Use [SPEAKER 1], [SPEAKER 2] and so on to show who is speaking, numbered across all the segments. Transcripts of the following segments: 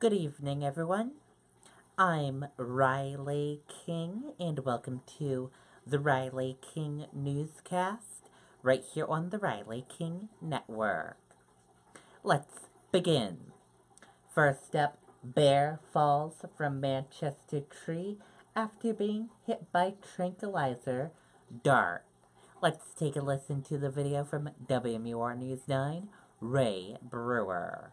[SPEAKER 1] Good evening, everyone. I'm Riley King, and welcome to the Riley King Newscast, right here on the Riley King Network. Let's begin. First up, bear falls from Manchester tree after being hit by tranquilizer dart. Let's take a listen to the video from WMUR News 9, Ray Brewer.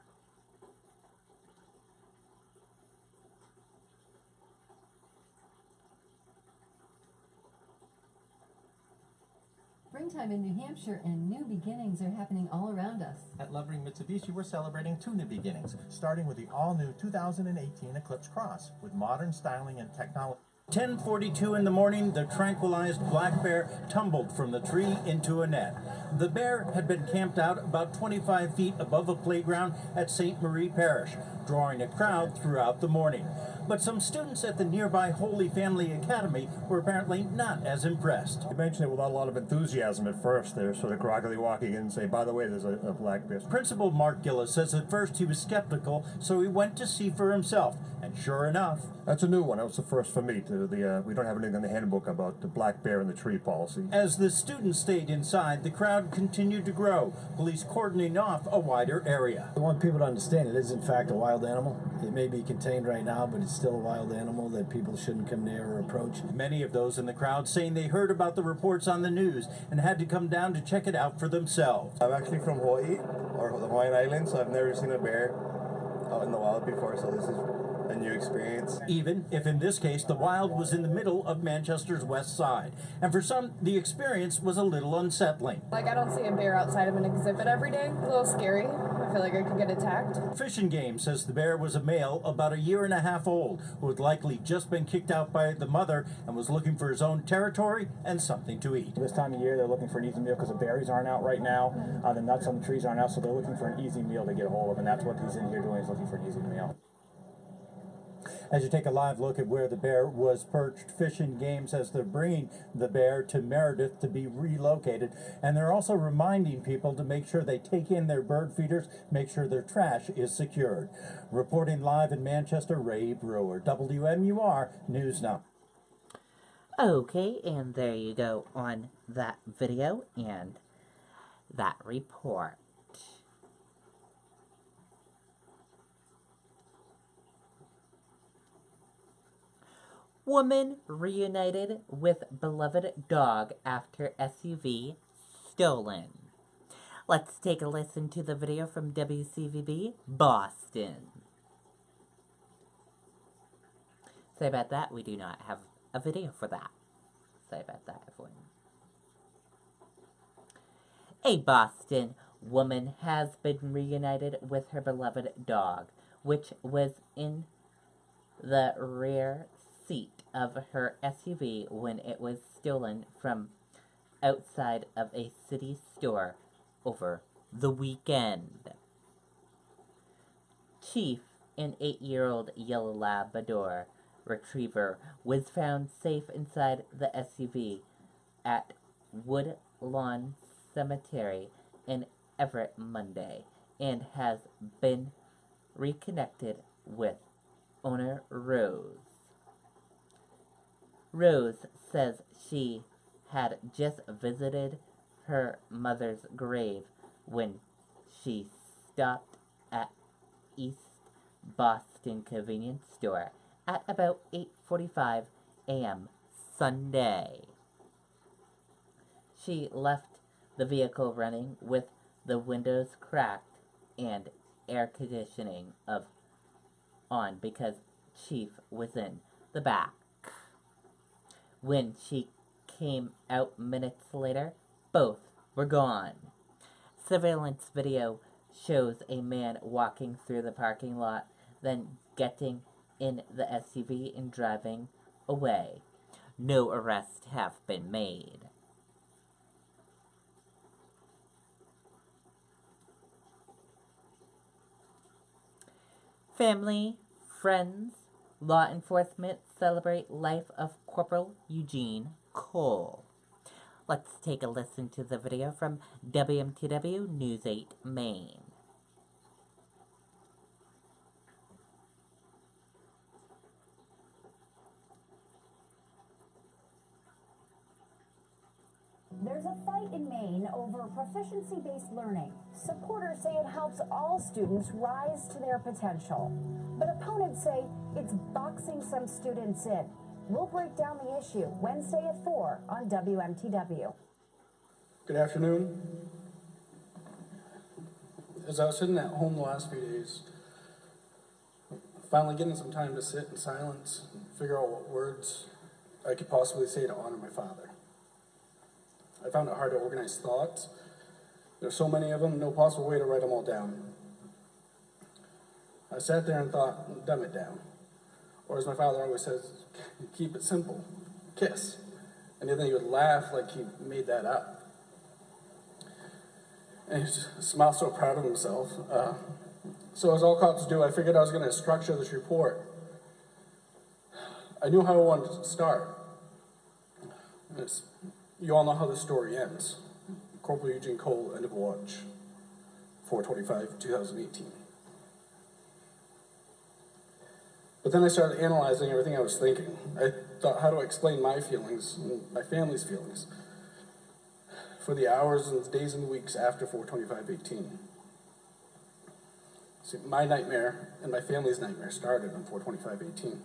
[SPEAKER 2] Springtime in New Hampshire and new beginnings are happening all around us.
[SPEAKER 3] At Lovering Mitsubishi, we're celebrating two new beginnings, starting with the all-new 2018 Eclipse Cross, with modern styling and technology. 10:42 in the morning, the tranquilized black bear tumbled from the tree into a net. The bear had been camped out about 25 feet above a playground at St. Marie Parish, drawing a crowd throughout the morning. But some students at the nearby Holy Family Academy were apparently not as impressed.
[SPEAKER 4] You mentioned it without a lot of enthusiasm at first. They're sort of groggily walking in and say, by the way, there's a black bear.
[SPEAKER 3] Principal Mark Gillis says at first he was skeptical, so he went to see for himself. And sure enough,
[SPEAKER 4] that's a new one. That was the first for me. We don't have anything in the handbook about the black bear and the tree policy.
[SPEAKER 3] As the students stayed inside, the crowd continued to grow, police cordoning off a wider area.
[SPEAKER 5] I want people to understand it is in fact a wild animal. It may be contained right now, but it's still a wild animal that people shouldn't come near or approach.
[SPEAKER 3] Many of those in the crowd saying they heard about the reports on the news and had to come down to check it out for themselves.
[SPEAKER 6] I'm actually from Hawaii, or the Hawaiian Islands, so I've never seen a bear out in the wild before, so this is a new experience.
[SPEAKER 3] Even if in this case the wild was in the middle of Manchester's west side. And for some, the experience was a little unsettling.
[SPEAKER 7] I don't see a bear outside of an exhibit every day. A little scary. I feel like I could get attacked.
[SPEAKER 3] Fish and Game says the bear was a male about 1.5 years old who had likely just been kicked out by the mother and was looking for his own territory and something to eat.
[SPEAKER 8] This time of year they're looking for an easy meal because the berries aren't out right now, the nuts on the trees aren't out, so they're looking for an easy meal to get a hold of, and that's what he's in here doing, is looking for an easy meal.
[SPEAKER 3] As you take a live look at where the bear was perched, Fish and Game says they're bringing the bear to Meredith to be relocated, and they're also reminding people to make sure they take in their bird feeders, make sure their trash is secured. Reporting live in Manchester, Ray Brewer, WMUR News 9.
[SPEAKER 1] Okay, and there you go on that video and that report. Woman reunited with beloved dog after SUV stolen. Let's take a listen to the video from WCVB Boston. Sorry about that, we do not have a video for that. Sorry about that, everyone. A Boston woman has been reunited with her beloved dog, which was in the rear seat of her SUV when it was stolen from outside of a city store over the weekend. Chief, an 8-year-old yellow Labrador retriever, was found safe inside the SUV at Woodlawn Cemetery in Everett Monday and has been reconnected with owner Rose. Rose says she had just visited her mother's grave when she stopped at East Boston convenience store at about 8:45 a.m. Sunday. She left the vehicle running with the windows cracked and air conditioning on because Chief was in the back. When she came out minutes later, both were gone. Surveillance video shows a man walking through the parking lot, then getting in the SUV and driving away. No arrests have been made. Family, friends, law enforcement celebrate life of Corporal Eugene Cole. Let's take a listen to the video from WMTW News 8 Maine.
[SPEAKER 9] There's a fight in Maine over proficiency-based learning. Supporters say it helps all students rise to their potential. But opponents say it's boxing some students in. We'll break down the issue Wednesday at 4 on WMTW.
[SPEAKER 10] Good afternoon. As I was sitting at home the last few days, finally getting some time to sit in silence and figure out what words I could possibly say to honor my father. I found it hard to organize thoughts. There's so many of them, no possible way to write them all down. I sat there and thought, dumb it down. Or as my father always says, keep it simple, kiss. And then he would laugh like he made that up. And he just smiled so proud of himself. So as all cops do, I figured I was going to structure this report. I knew how I wanted to start. You all know how the story ends. Corporal Eugene Cole, end of watch, 4/25/2018. But then I started analyzing everything I was thinking. I thought, how do I explain my feelings and my family's feelings for the hours and days and weeks after 4/25/18? See, my nightmare and my family's nightmare started on 4/25/18.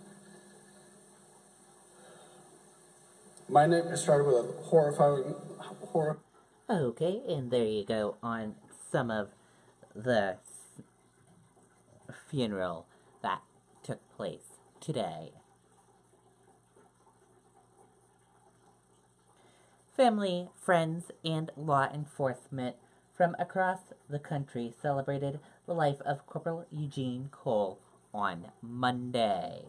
[SPEAKER 10] My nightmare started with a horrifying.
[SPEAKER 1] Okay, and there you go on some of the funeral that took place today. Family, friends, and law enforcement from across the country celebrated the life of Corporal Eugene Cole on Monday.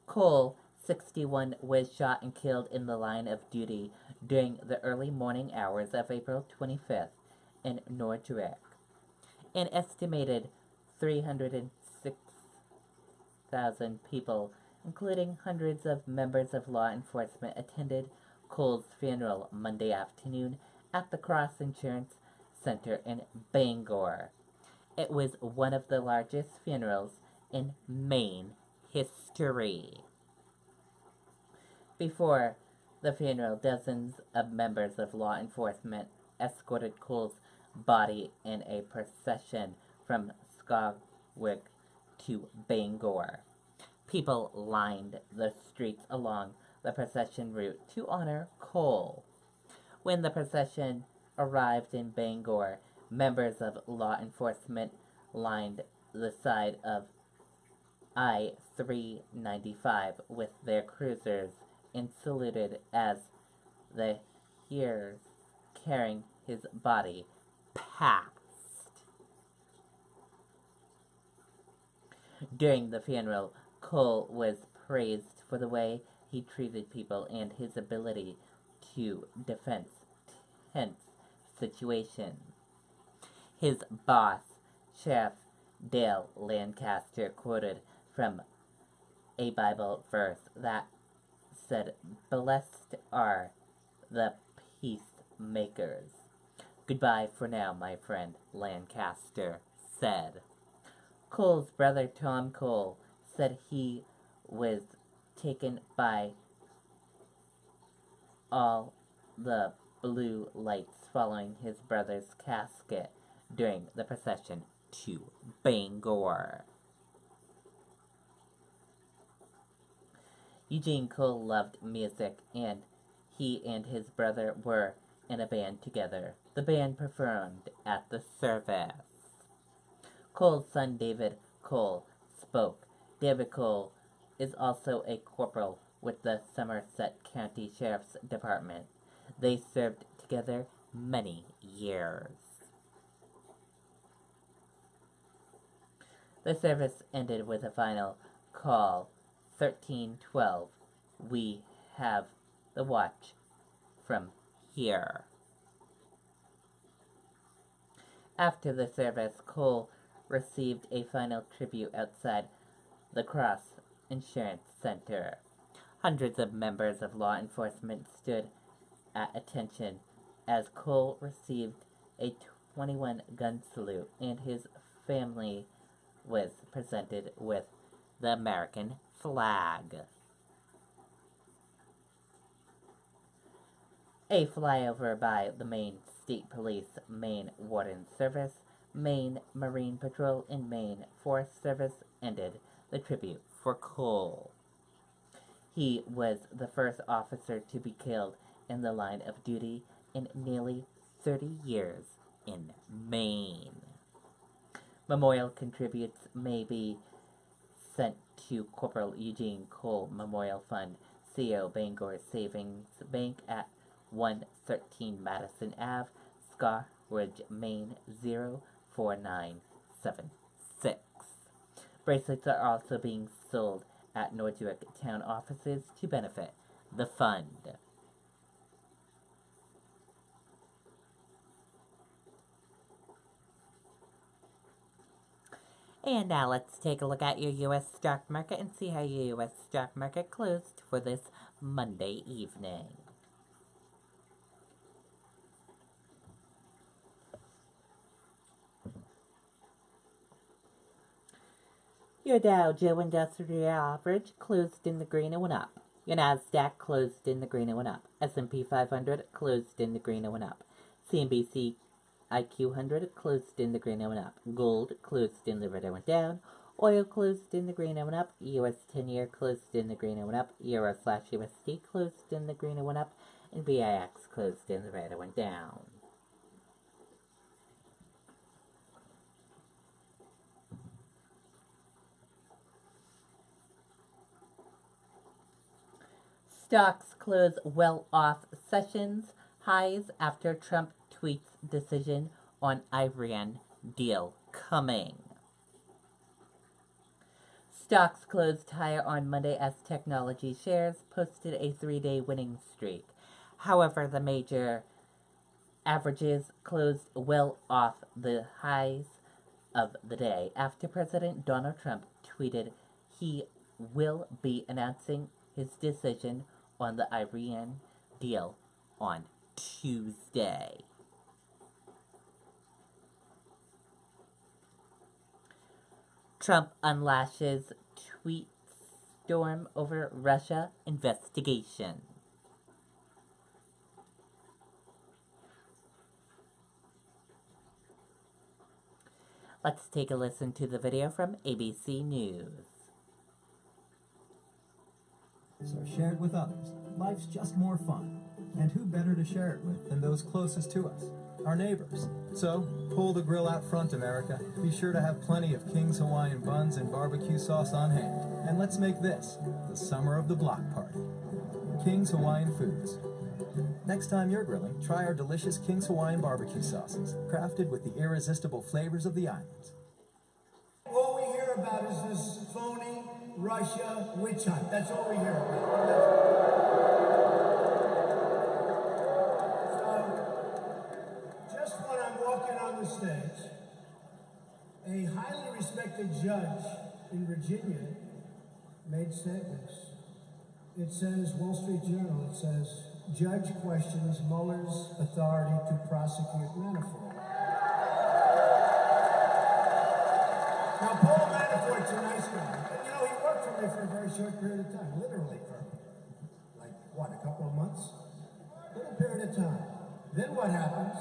[SPEAKER 1] Cole, 61, was shot and killed in the line of duty during the early morning hours of April 25th in Nordrake. An estimated 306,000 people, including hundreds of members of law enforcement, attended Cole's funeral Monday afternoon at the Cross Insurance Center in Bangor. It was one of the largest funerals in Maine history. Before the funeral, dozens of members of law enforcement escorted Cole's body in a procession from Skagwick to Bangor. People lined the streets along the procession route to honor Cole. When the procession arrived in Bangor, members of law enforcement lined the side of I-395 with their cruisers and saluted as the hearers carrying his body passed. During the funeral, Cole was praised for the way he treated people and his ability to defend tense situations. His boss, Sheriff Dale Lancaster, quoted from a Bible verse that said, "Blessed are the peacemakers." "Goodbye for now, my friend," Lancaster said. Cole's brother, Tom Cole, said he was taken by all the blue lights following his brother's casket during the procession to Bangor. Eugene Cole loved music, and he and his brother were in a band together. The band performed at the service. Cole's son, David Cole, spoke. David Cole is also a corporal with the Somerset County Sheriff's Department. They served together many years. The service ended with a final call, 1312. We have the watch from here. After the service, Cole received a final tribute outside the Cross Insurance Center. Hundreds of members of law enforcement stood at attention as Cole received a 21-gun salute, and his family was presented with the American flag. A flyover by the Maine State Police, Maine Warden Service, Maine Marine Patrol, and Maine Forest Service ended the tribute for Cole. He was the first officer to be killed in the line of duty in nearly 30 years in Maine. Memorial contributes may be sent to Corporal Eugene Cole Memorial Fund, CO Bangor Savings Bank at 113 Madison Ave, Scar Ridge, Maine 04976. Bracelets are also being sold at Northwick Town offices to benefit the fund. And now let's take a look at your U.S. stock market and see how your U.S. stock market closed for this Monday evening. Your Dow Jones Industrial Average closed in the green and went up. Your Nasdaq closed in the green and went up. S&P 500 closed in the green and went up. CNBC IQ 100 closed in the green and went up. Gold closed in the red and went down. Oil closed in the green and went up. US 10-year closed in the green and went up. Euro/USD closed in the green and went up. And VIX closed in the red and went down. Stocks close well off sessions highs after Trump tweets decision on Iran deal coming. Stocks closed higher on Monday as technology shares posted a 3-day winning streak. However, the major averages closed well off the highs of the day after President Donald Trump tweeted he will be announcing his decision on the Iran deal on Tuesday. Trump unlashes tweet storm over Russia investigation. Let's take a listen to the video from ABC News.
[SPEAKER 11] So share it with others. Life's just more fun. And who better to share it with than those closest to us, our neighbors. So, pull the grill out front, America. Be sure to have plenty of King's Hawaiian buns and barbecue sauce on hand. And let's make this the summer of the block party. King's Hawaiian Foods. Next time you're grilling, try our delicious King's Hawaiian barbecue sauces, crafted with the irresistible flavors of the islands.
[SPEAKER 12] All we hear about is this phony Russia witch hunt. That's all we hear about. So, just when I'm walking on the stage, a highly respected judge in Virginia made statements. It says, Wall Street Journal, it says, judge questions Mueller's authority to prosecute Manafort. Now, Paul Manafort's a nice guy. You know, he worked for me for a very short period of time, literally for, like, what, a couple of months? Little period of time. Then what happens?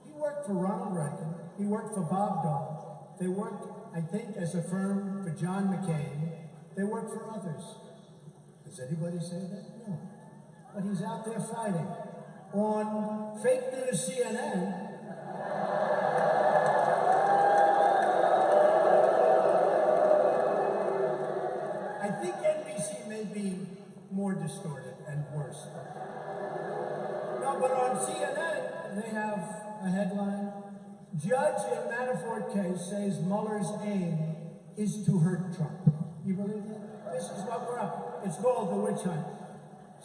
[SPEAKER 12] He worked for Ronald Reagan. He worked for Bob Dole. They worked, I think, as a firm for John McCain. They worked for others. Does anybody say that? No. But he's out there fighting. On fake news CNN, I think NBC may be more distorted and worse. No, but on CNN, they have a headline, Judge in Manafort case says Mueller's aim is to hurt Trump. You believe that? This is what we're up. It's called the witch hunt.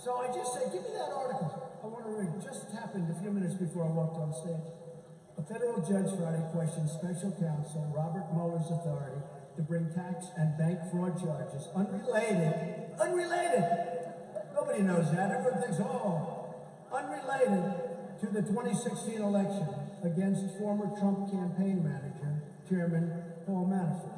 [SPEAKER 12] So I just said, give me that article. I want to read. It just happened a few minutes before I walked on stage. A federal judge Friday questioned special counsel Robert Mueller's authority to bring tax and bank fraud charges unrelated, nobody knows that, everyone thinks, oh, unrelated to the 2016 election against former Trump campaign manager, Chairman Paul Manafort.